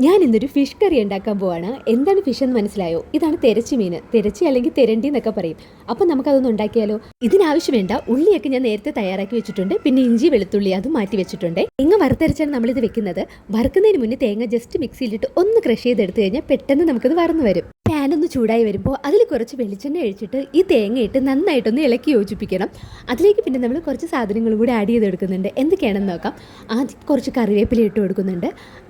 ഞാൻ ഇന്നൊരു fish curry ഉണ്ടാക്കാൻ പോവാണ്. എന്താണ് ഫിഷ് എന്ന് മനസ്സിലായോ? ഇതാണ് തെരച്ചി മീൻ. തെരച്ചി അല്ലെങ്കിൽ തെരണ്ടി എന്നൊക്കെ പറയും. അപ്പം നമുക്കതൊന്ന് ഉണ്ടാക്കിയാലോ? ഇതിനാവശ്യം വേണ്ട ഉള്ളിയൊക്കെ ഞാൻ നേരത്തെ തയ്യാറാക്കി വെച്ചിട്ടുണ്ട്. പിന്നെ ഇഞ്ചി വെളുത്തുള്ളി അതും മാറ്റി വെച്ചിട്ടുണ്ട്. തേങ്ങ വറുത്തരച്ചാണ് നമ്മളിത് വെക്കുന്നത്. വറുക്കുന്നതിന് മുന്നേ തേങ്ങ ജസ്റ്റ് മിക്സിയിലിട്ട് ഒന്ന് ക്രഷ് ചെയ്തെടുത്ത് കഴിഞ്ഞാൽ പെട്ടെന്ന് നമുക്കത് വറന്ന് വരും. പാൻ ഒന്ന് ചൂടായി വരുമ്പോൾ അതിൽ കുറച്ച് വെളിച്ചെണ്ണ ഒഴിച്ചിട്ട് ഈ തേങ്ങയിട്ട് നന്നായിട്ടൊന്ന് ഇളക്കി യോജിപ്പിക്കണം. അതിലേക്ക് പിന്നെ നമ്മൾ കുറച്ച് സാധനങ്ങളും കൂടി ആഡ് ചെയ്തെടുക്കുന്നുണ്ട്. എന്തൊക്കെയാണെന്ന് നോക്കാം. ആദ്യം കുറച്ച് കറിവേപ്പില ഇട്ട് കൊടുക്കുന്നുണ്ട്.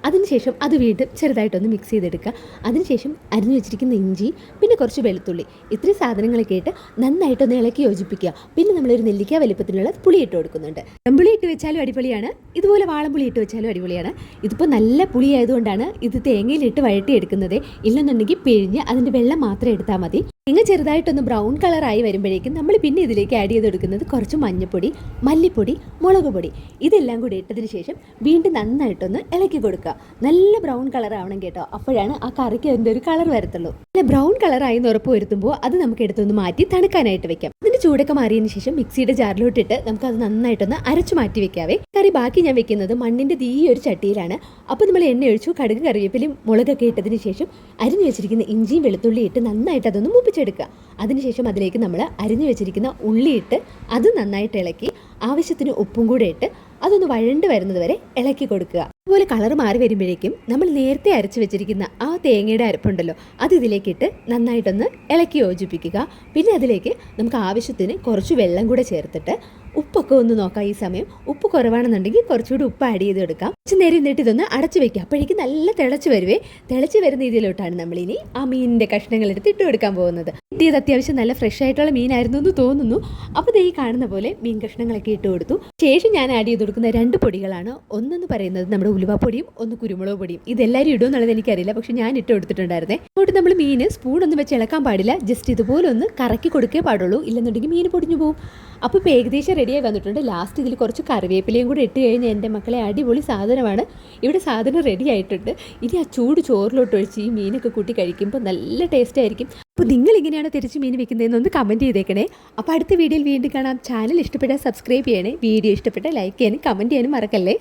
അതിനുശേഷം അത് വീണ്ടും ചെറുതായിട്ടൊന്ന് മിക്സ് ചെയ്തെടുക്കുക. അതിനുശേഷം അരിഞ്ഞു വെച്ചിരിക്കുന്ന ഇഞ്ചി, പിന്നെ കുറച്ച് വെളുത്തുള്ളി, ഇത്രയും സാധനങ്ങളൊക്കെ ഇട്ട് നന്നായിട്ടൊന്ന് ഇളക്കി യോജിപ്പിക്കുക. പിന്നെ നമ്മളൊരു നെല്ലിക്ക വലിപ്പത്തിലുള്ള പുളി ഇട്ട് കൊടുക്കുന്നുണ്ട്. പുളി ഇട്ട് വെച്ചാലും അടിപൊളിയാണ്, ഇതുപോലെ വാളംപുളി ഇട്ട് വെച്ചാലും അടിപൊളിയാണ്. ഇതിപ്പോൾ നല്ല പുളി ആയതുകൊണ്ടാണ് ഇത് തേങ്ങയിലിട്ട് വഴട്ടിയെടുക്കുന്നത്. ഇല്ലെന്നുണ്ടെങ്കിൽ പിഴിഞ്ഞ് അതിൻ്റെ വെള്ളം മാത്രം എടുത്താൽ മതി. തേങ്ങ ചെറുതായിട്ടൊന്ന് ബ്രൗൺ കളറായി വരുമ്പോഴേക്കും നമ്മൾ പിന്നെ ഇതിലേക്ക് ആഡ് ചെയ്തെടുക്കുന്നത് കുറച്ച് മഞ്ഞൾപ്പൊടി, മല്ലിപ്പൊടി, മുളക് പൊടി, ഇതെല്ലാം കൂടി ഇട്ടതിന് ശേഷം വീണ്ടും നന്നായിട്ടൊന്ന് ഇളക്കി കൊടുക്കുക. നല്ല ബ്രൗൺ കളർ ആവണം കേട്ടോ, അപ്പോഴാണ് ആ കറിക്ക് അതിൻ്റെ ഒരു കളർ വരത്തുള്ളൂ. നല്ല ബ്രൗൺ കളറായി എന്ന് ഉറപ്പ് വരുത്തുമ്പോൾ അത് നമുക്ക് എടുത്തൊന്ന് മാറ്റി തണുക്കാനായിട്ട് വെക്കാം. അതിൻ്റെ ചൂടൊക്കെ മാറിയതിന് ശേഷം മിക്സിയുടെ ജാറിലോട്ടിട്ട് നമുക്കത് നന്നായിട്ടൊന്ന് അരച്ചു മാറ്റി വെക്കാവേ. കറി ബാക്കി ഞാൻ വെക്കുന്നത് മണ്ണിൻ്റെ ഈ ഒരു ചട്ടിയിലാണ്. അപ്പോൾ നമ്മൾ എണ്ണ ഒഴിച്ചു, കടുക് കറിവേപ്പിലും മുളകൊക്കെ ഇട്ടതിന് ശേഷം അരിഞ്ഞു വെച്ചിരിക്കുന്ന ഇഞ്ചിയും വെളുത്തുള്ളി ഇട്ട് നന്നായിട്ട് അതൊന്ന് മൂപ്പിച്ചെടുക്കുക. അതിനുശേഷം അതിലേക്ക് നമ്മൾ അരിഞ്ഞു വെച്ചിരിക്കുന്ന ഉള്ളിയിട്ട് അത് നന്നായിട്ട് ഇളക്കി ആവശ്യത്തിന് ഉപ്പും കൂടെ ഇട്ട് അതൊന്ന് വഴണ്ട് വരുന്നത് വരെ ഇളക്കി കൊടുക്കുക. അതുപോലെ കളർ മാറി വരുമ്പോഴേക്കും നമ്മൾ നേരത്തെ അരച്ചു വെച്ചിരിക്കുന്ന ആ തേങ്ങയുടെ അരപ്പുണ്ടല്ലോ അത് ഇതിലേക്കിട്ട് നന്നായിട്ടൊന്ന് ഇളക്കി യോജിപ്പിക്കുക. പിന്നെ അതിലേക്ക് നമുക്ക് ആവശ്യത്തിന് കുറച്ച് വെള്ളം കൂടെ ചേർത്തിട്ട് ഉപ്പൊക്കെ ഒന്ന് നോക്കാം. ഈ സമയം ഉപ്പ് കുറവാണെന്നുണ്ടെങ്കിൽ കുറച്ചുകൂടി ഉപ്പ് ആഡ് ചെയ്ത് എടുക്കാം. കുറച്ച് നേരം എന്നിട്ട് ഇതൊന്ന് അടച്ചു വെക്കുക. അപ്പോഴേക്കും നല്ല തിളച്ച് വരുവേ. തിളച്ച് വരുന്ന ഇതിലോട്ടാണ് നമ്മളിനി ആ മീനിൻ്റെ കഷ്ണങ്ങൾ എടുത്ത് ഇട്ട് കൊടുക്കാൻ പോകുന്നത്. കിട്ടിയത് അത്യാവശ്യം നല്ല ഫ്രഷ് ആയിട്ടുള്ള മീനായിരുന്നു എന്ന് തോന്നുന്നു. അപ്പോൾ ഈ കാണുന്ന പോലെ മീൻ കഷ്ണങ്ങളൊക്കെ ഇട്ട് കൊടുത്തു. ശേഷം ഞാൻ ആഡ് ചെയ്ത് കൊടുക്കുന്ന 2 പൊടികളാണ്. ഒന്നെന്ന് പറയുന്നത് നമ്മുടെ ഉലുവാപ്പൊടിയും, ഒന്ന് കുരുമുളക് പൊടിയും. ഇതെല്ലാവരും ഇടും എന്നുള്ളത് എനിക്കറിയില്ല, പക്ഷെ ഞാൻ ഇട്ട് കൊടുത്തിട്ടുണ്ടായിരുന്നേ. അങ്ങോട്ട് നമ്മൾ മീൻ സ്പൂണൊന്നും വെച്ച് ഇളക്കാൻ പാടില്ല, ജസ്റ്റ് ഇതുപോലെ ഒന്ന് കറക്കി കൊടുക്കേ പാടുള്ളൂ, ഇല്ലെന്നുണ്ടെങ്കിൽ മീൻ പൊടിഞ്ഞു പോകും. അപ്പോൾ ഇപ്പോൾ ഏകദേശം റെഡിയായി വന്നിട്ടുണ്ട്. ലാസ്റ്റ് ഇതിൽ കുറച്ച് കറിവേപ്പിലയും കൂടി ഇട്ട് കഴിഞ്ഞാൽ എൻ്റെ മക്കളെ അടിപൊളി സാധനമാണ്. ഇവിടെ സാധനം റെഡി ആയിട്ടുണ്ട്. ഇനി ആ ചൂട് ചോറിലോട്ട് ഒഴിച്ച് ഈ മീനൊക്കെ കൂട്ടി കഴിക്കുമ്പോൾ നല്ല ടേസ്റ്റ് ആയിരിക്കും. അപ്പോൾ നിങ്ങൾ ഇങ്ങനെയാണ് തിരിച്ച് മീൻ വെക്കുന്നതെന്നൊന്ന് കമൻറ്റ് ചെയ്തേക്കണേ. അപ്പോൾ അടുത്ത വീഡിയോയിൽ വീണ്ടും കാണാം. ചാനൽ ഇഷ്ടപ്പെട്ടാൽ സബ്സ്ക്രൈബ് ചെയ്യണേ. വീഡിയോ ഇഷ്ടപ്പെട്ടാൽ ലൈക്ക് ചെയ്യാനും കമൻറ്റ് ചെയ്യാനും മറക്കല്ലേ.